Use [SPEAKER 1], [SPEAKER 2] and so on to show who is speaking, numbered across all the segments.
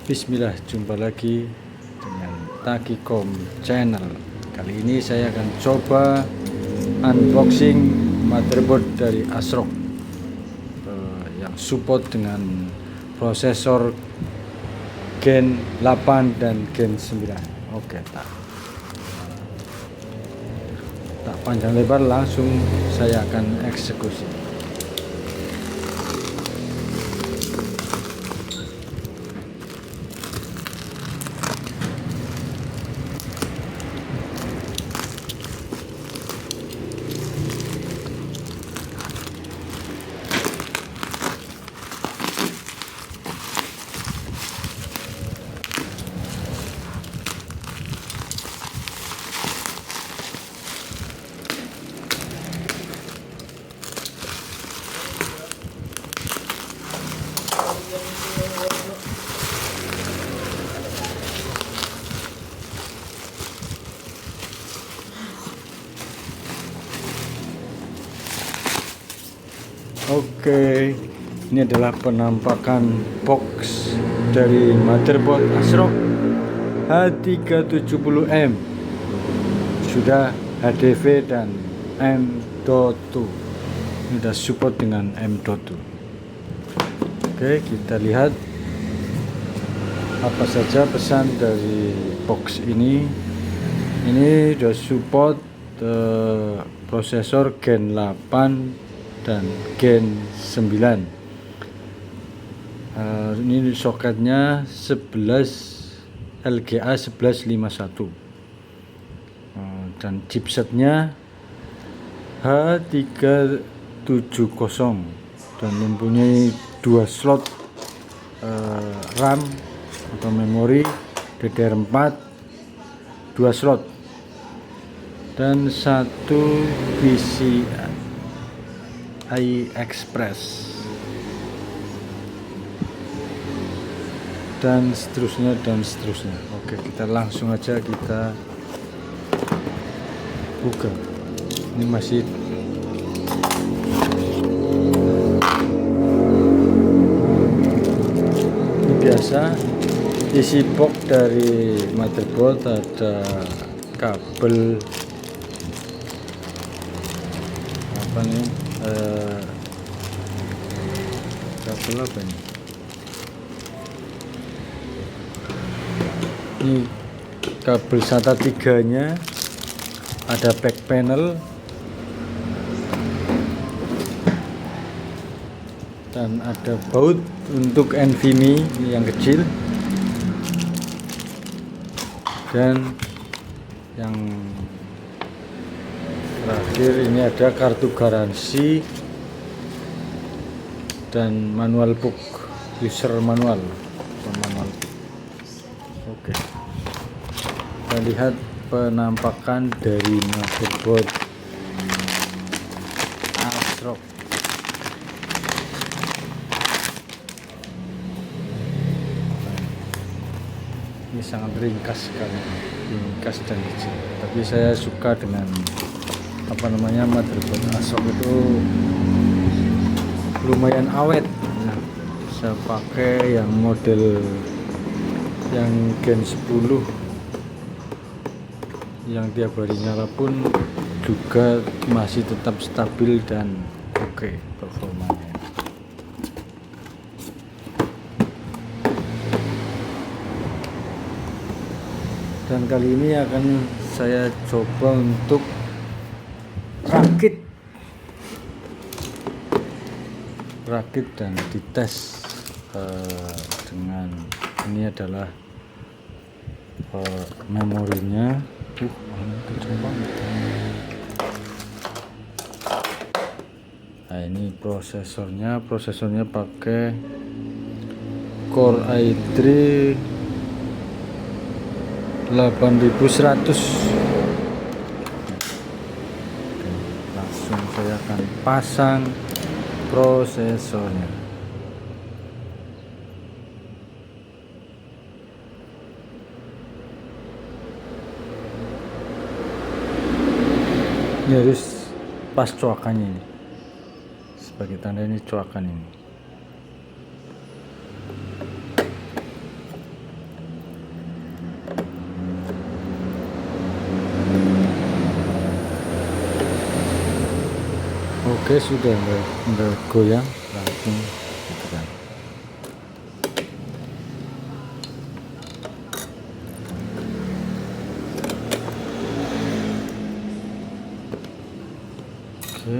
[SPEAKER 1] Bismillah, jumpa lagi dengan Takikom Channel. Kali ini saya akan coba unboxing motherboard dari ASRock yang support dengan prosesor Gen 8 dan Gen 9. Oke, tak panjang lebar, langsung saya akan eksekusi. Oke, ini adalah penampakan box dari motherboard ASRock H370M. Sudah HDV dan M.2. Ini sudah support dengan M.2. Oke, kita lihat apa saja pesan dari box ini. Ini sudah support prosesor Gen 8 dan Gen 9. Ini soketnya 11 LGA 1151 dan chipsetnya H370 dan mempunyai 2 slot RAM atau memori DDR4, 2 slot dan 1 PCI Express dan seterusnya. Oke, kita langsung aja kita buka. Ini masih ini biasa isi box dari motherboard. Ada kabel apa nih, kabel apa ini? Ini kabel SATA 3 nya, ada back panel dan ada baut untuk NVMe yang kecil, dan yang terakhir ini ada kartu garansi dan manual book, user manual. Oke, kita lihat penampakan dari motherboard ASRock. Ini sangat ringkas sekali, ringkas dan kecil. Tapi saya suka dengan motherboard ASRock itu lumayan awet. Nah, bisa pakai yang model yang Gen 10 yang tiap hari nyala pun juga masih tetap stabil dan oke performanya. Dan kali ini akan saya coba untuk rakit dan dites dengan ini adalah memorinya. Nah, ini prosesornya pakai Core i3 8100. Langsung saya akan pasang prosesornya. Ini harus pas coakannya ini, sebagai tanda ini coakan ini. Oke, sudah nggak goyang, langsung ditekan. Oke,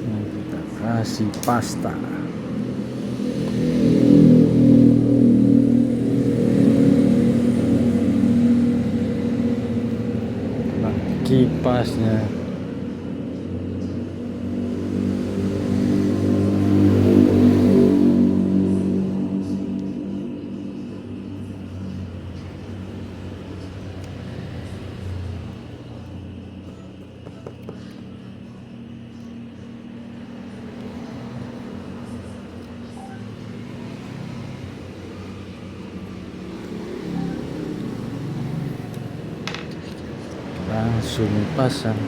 [SPEAKER 1] nah, kita kasih pasta. Kipasnya langsung pasang.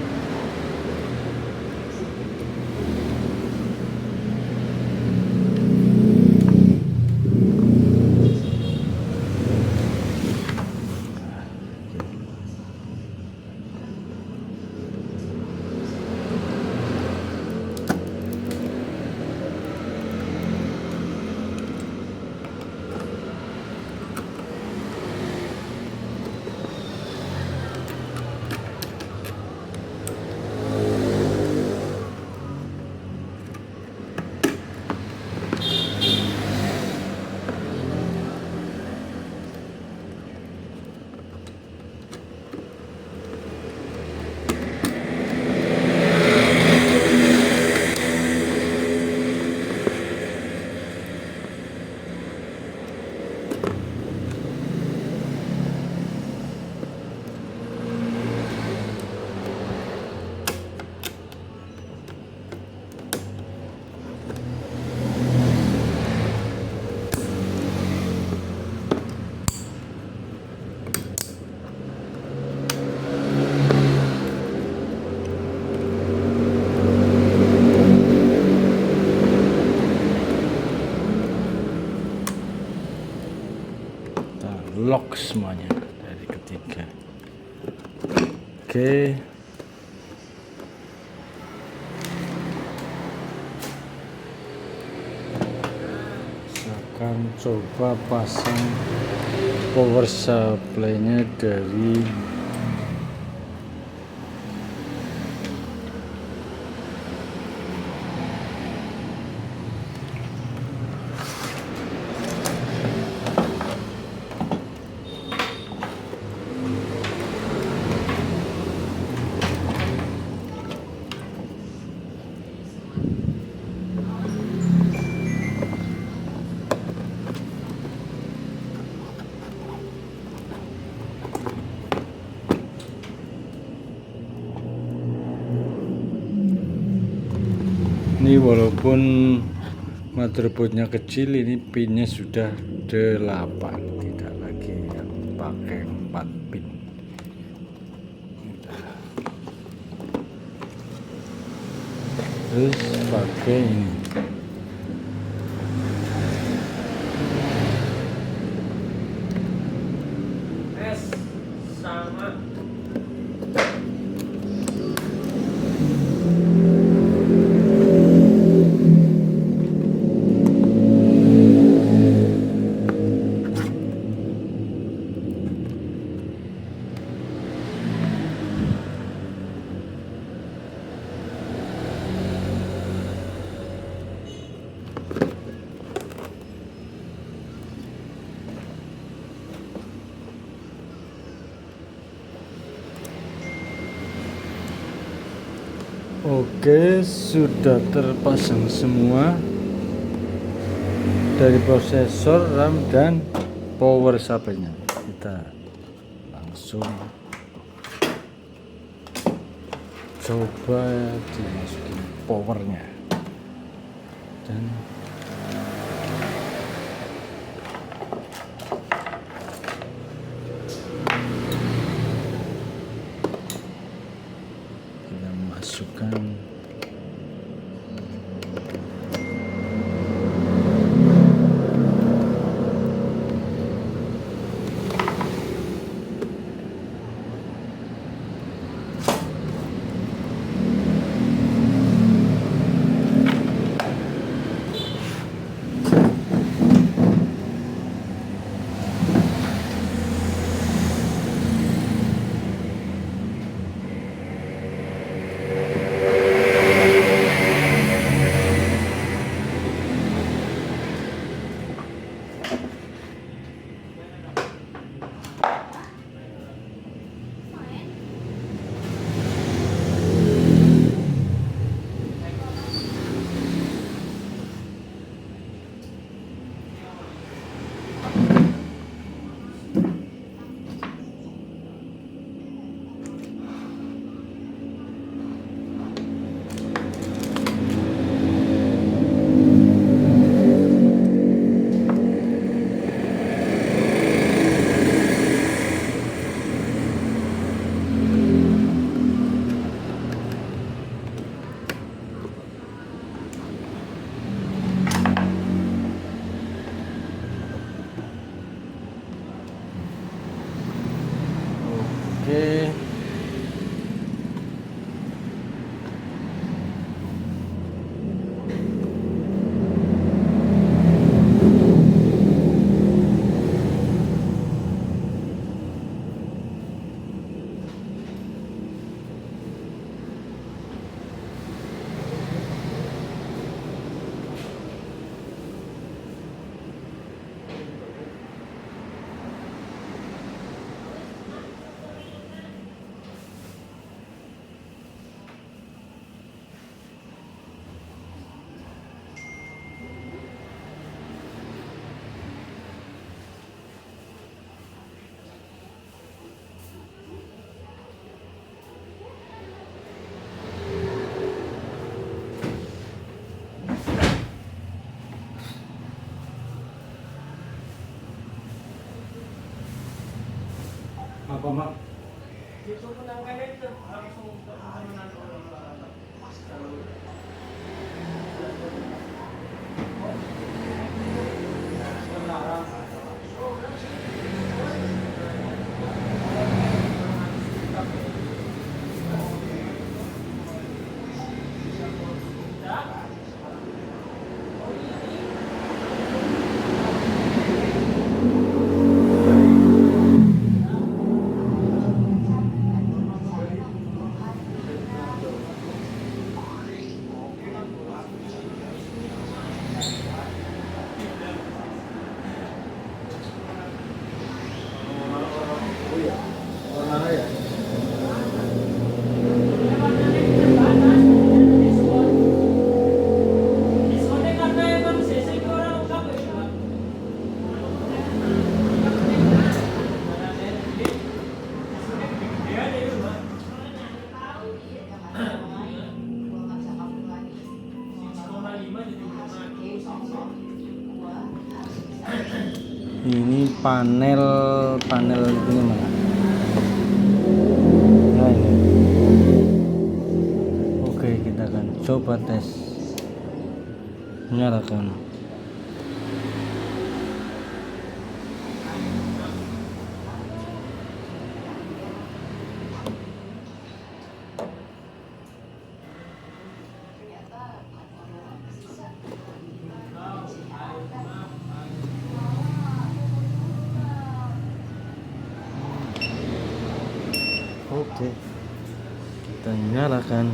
[SPEAKER 1] Lock semuanya dari ketiga. Oke, saya akan coba pasang power supply-nya dari ini. Walaupun motherboardnya kecil, ini pinnya sudah 8, tidak lagi yang pakai 4 pin. Terus pakai ini. Oke, sudah terpasang semua dari prosesor, RAM, dan power supply-nya. Kita langsung coba dimasukin powernya dan kita masukkan Apa mak? Ini panel ini mana? Nah ini. Oke, kita akan coba tes. Nyalakan. Oke, kita nyalakan.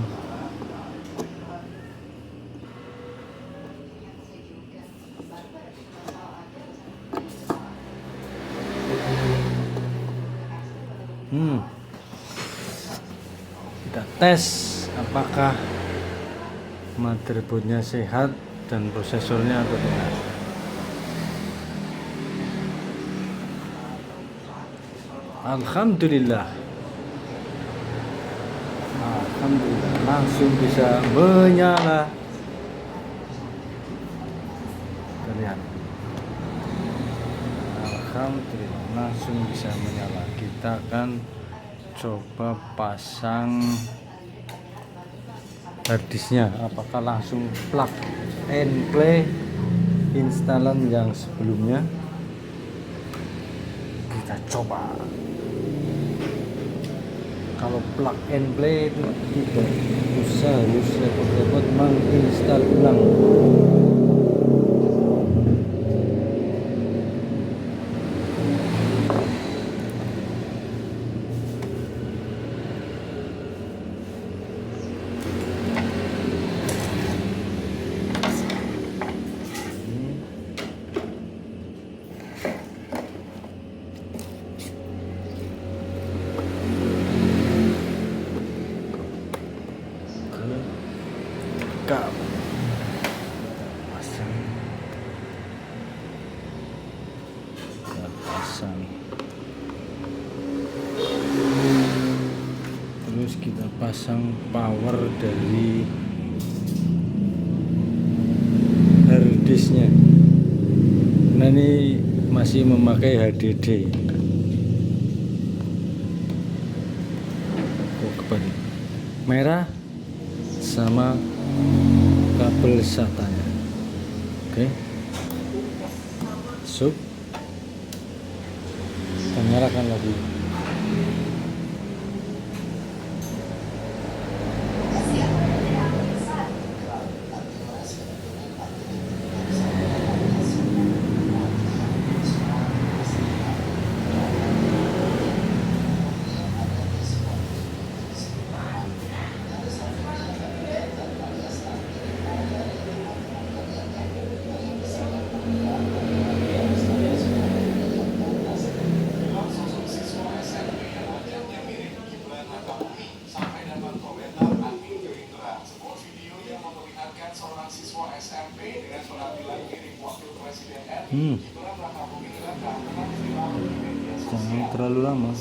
[SPEAKER 1] Kita tes apakah motherboardnya sehat dan prosesornya atau tidak. Alhamdulillah langsung bisa menyala. Terlihat. Alhamdulillah langsung bisa menyala. Kita akan coba pasang harddisknya, apakah langsung plug and play instalan yang sebelumnya. Kita coba. Kalau plug and play itu tidak usah harus repot-repot menginstal ulang. Kita pasang, terus kita pasang power dari harddisknya. Nah, ini masih memakai HDD. Kembali merah sama kabel SATA-nya. Oke, sup, kita nyalakan lagi. Jangan terlalu lama.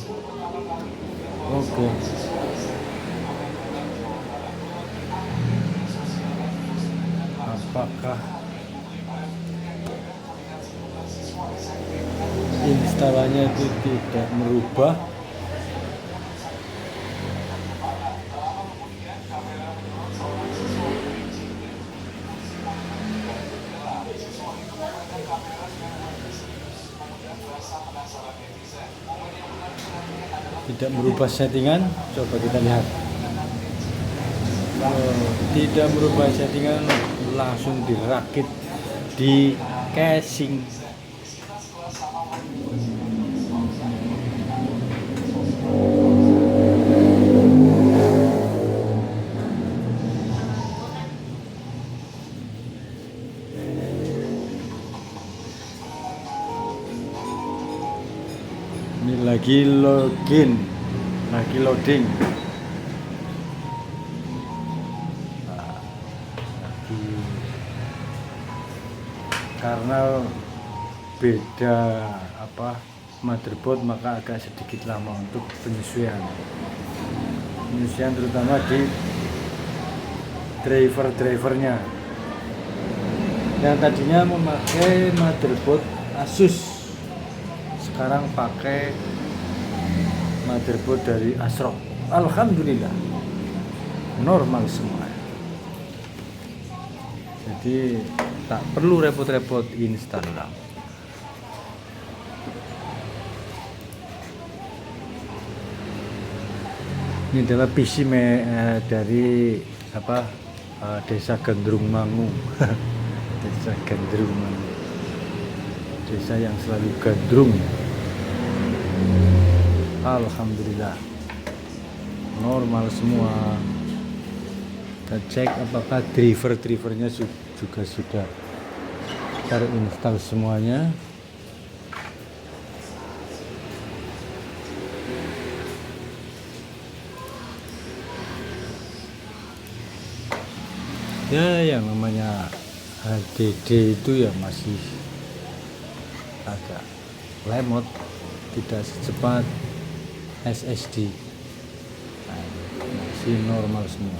[SPEAKER 1] Oke. Apakah instalannya itu tidak merubah tidak merubah settingan. Coba kita lihat. Tidak merubah settingan, langsung dirakit di casing. Ini lagi login, lagi loading. Karena beda motherboard, maka agak sedikit lama untuk penyesuaian terutama di drivernya yang tadinya memakai motherboard Asus, sekarang pakai motherboard dari ASRock. Alhamdulillah normal semua, jadi tak perlu repot-repot install RAM. Ini adalah PC dari Desa Gandrung Mangu. Desa Gandrung Mangu, desa yang selalu gandrung. Alhamdulillah normal semua. Kita cek apakah drivernya juga sudah terinstall semuanya. Ya, yang namanya HDD itu ya masih agak lemot, tidak secepat SSD. Nah, masih normal semua.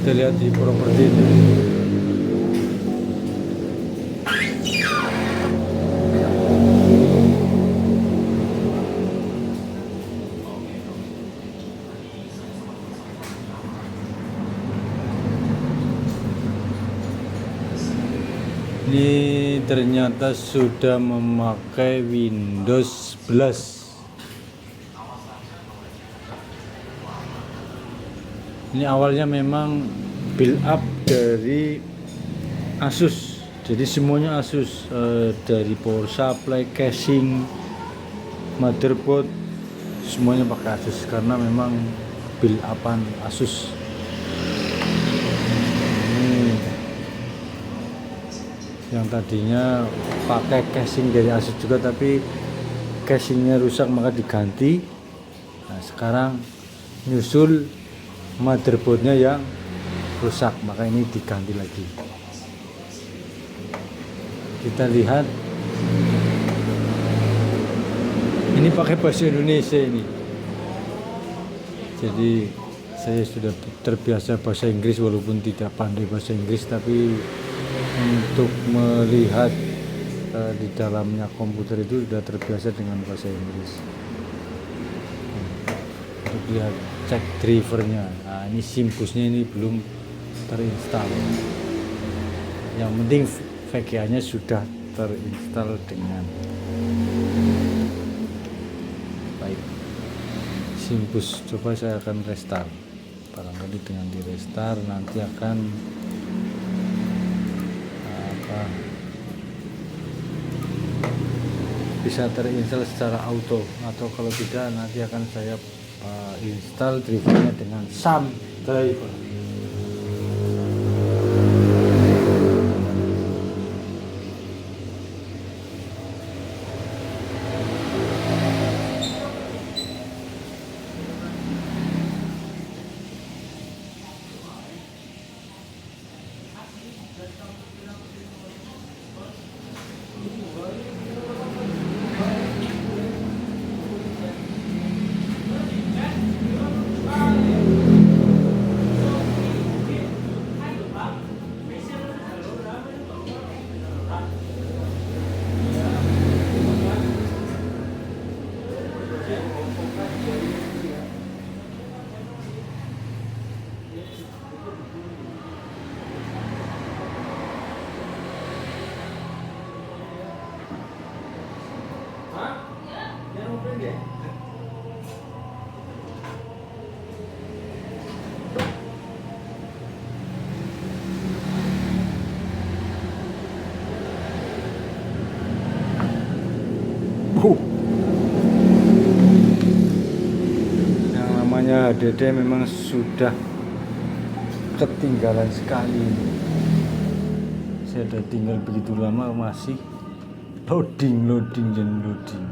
[SPEAKER 1] Kita lihat di properti ini. Ini ternyata sudah memakai Windows 11. Ini awalnya memang build up dari Asus, jadi semuanya Asus, dari power supply, casing, motherboard, semuanya pakai Asus karena memang build upan Asus. Yang tadinya pakai casing dari Asus juga, tapi casingnya rusak maka diganti. Nah, sekarang nyusul motherboardnya yang rusak, maka ini diganti lagi. Kita lihat, ini pakai bahasa Indonesia ini. Jadi saya sudah terbiasa bahasa Inggris walaupun tidak pandai bahasa Inggris, tapi untuk melihat di dalamnya komputer itu sudah terbiasa dengan bahasa Inggris. Untuk lihat cek drivernya. Nah, ini Simpusnya ini belum terinstall. Yang penting VGA-nya sudah terinstall dengan baik. Simpus, coba saya akan restart. Barangkali dengan di restart nanti akan bisa terinstall secara auto, atau kalau tidak nanti akan saya install drivernya dengan SAM driver. namanya HDD memang sudah ketinggalan sekali. Saya udah tinggal begitu lama masih loading dan loading.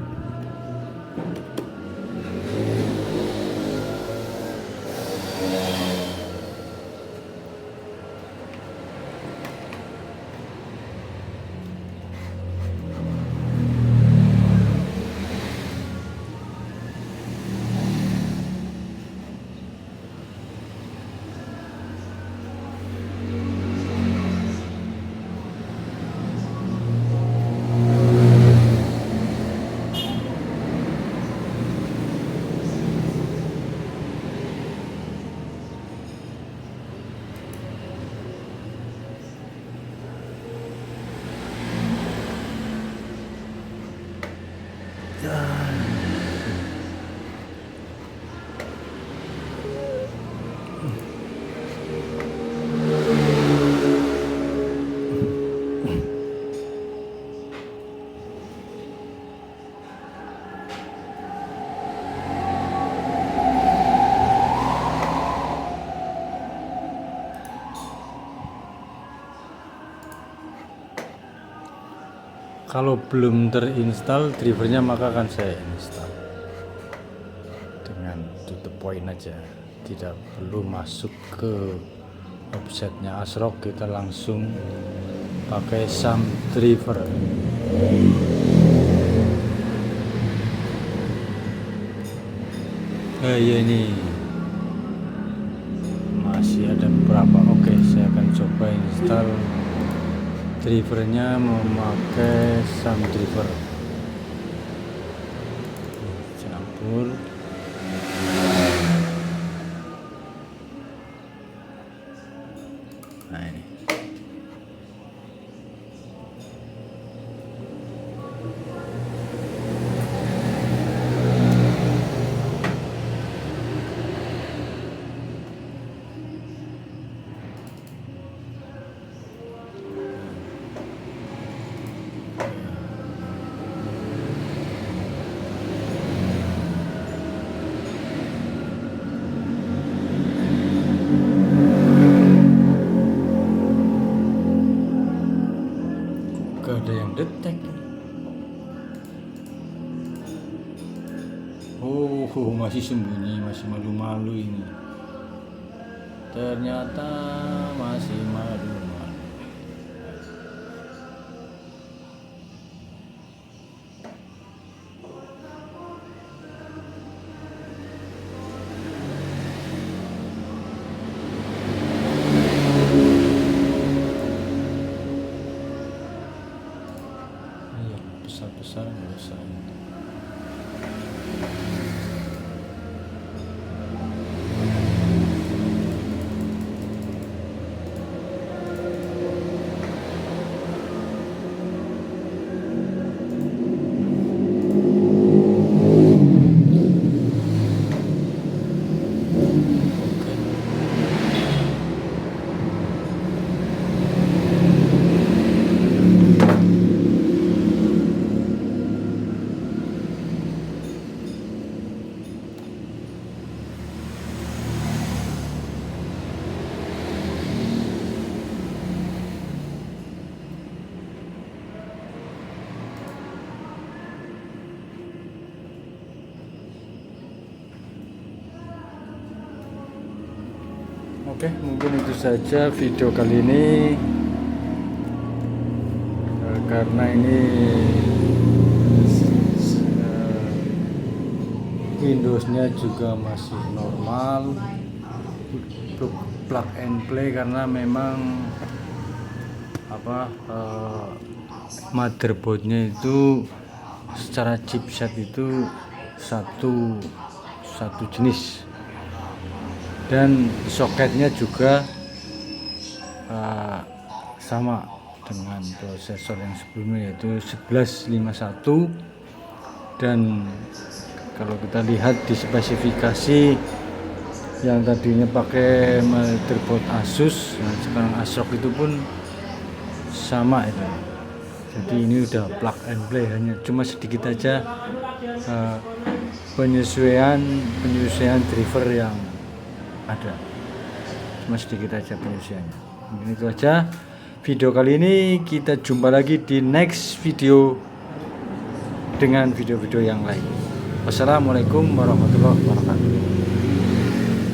[SPEAKER 1] Kalau belum terinstall drivernya maka akan saya install dengan to the point aja, tidak perlu masuk ke websitenya ASRock, kita langsung pakai SAM driver. Ya ini masih ada beberapa. Oke, saya akan coba install drivernya memakai SAM driver. Campur. Nah ini. Gak ada yang detek. Oh, masih sembunyi, masih malu-malu ini. Ternyata masih malu-malu. Iya, besar-besar nggak usah. Oke, mungkin itu saja video kali ini. Karena ini Windowsnya juga masih normal, plug and play, karena memang motherboardnya itu secara chipset itu satu jenis, dan soketnya juga sama dengan prosesor yang sebelumnya, yaitu 1151. Dan kalau kita lihat di spesifikasi yang tadinya pakai motherboard Asus, nah sekarang ASRock itu pun sama itu. Jadi ini udah plug and play, hanya cuma sedikit aja penyesuaian driver yang ada, cuma sedikit aja penyesuaiannya. Mungkin itu aja video kali ini. Kita jumpa lagi di next video dengan video-video yang lain. Wassalamualaikum warahmatullahi wabarakatuh.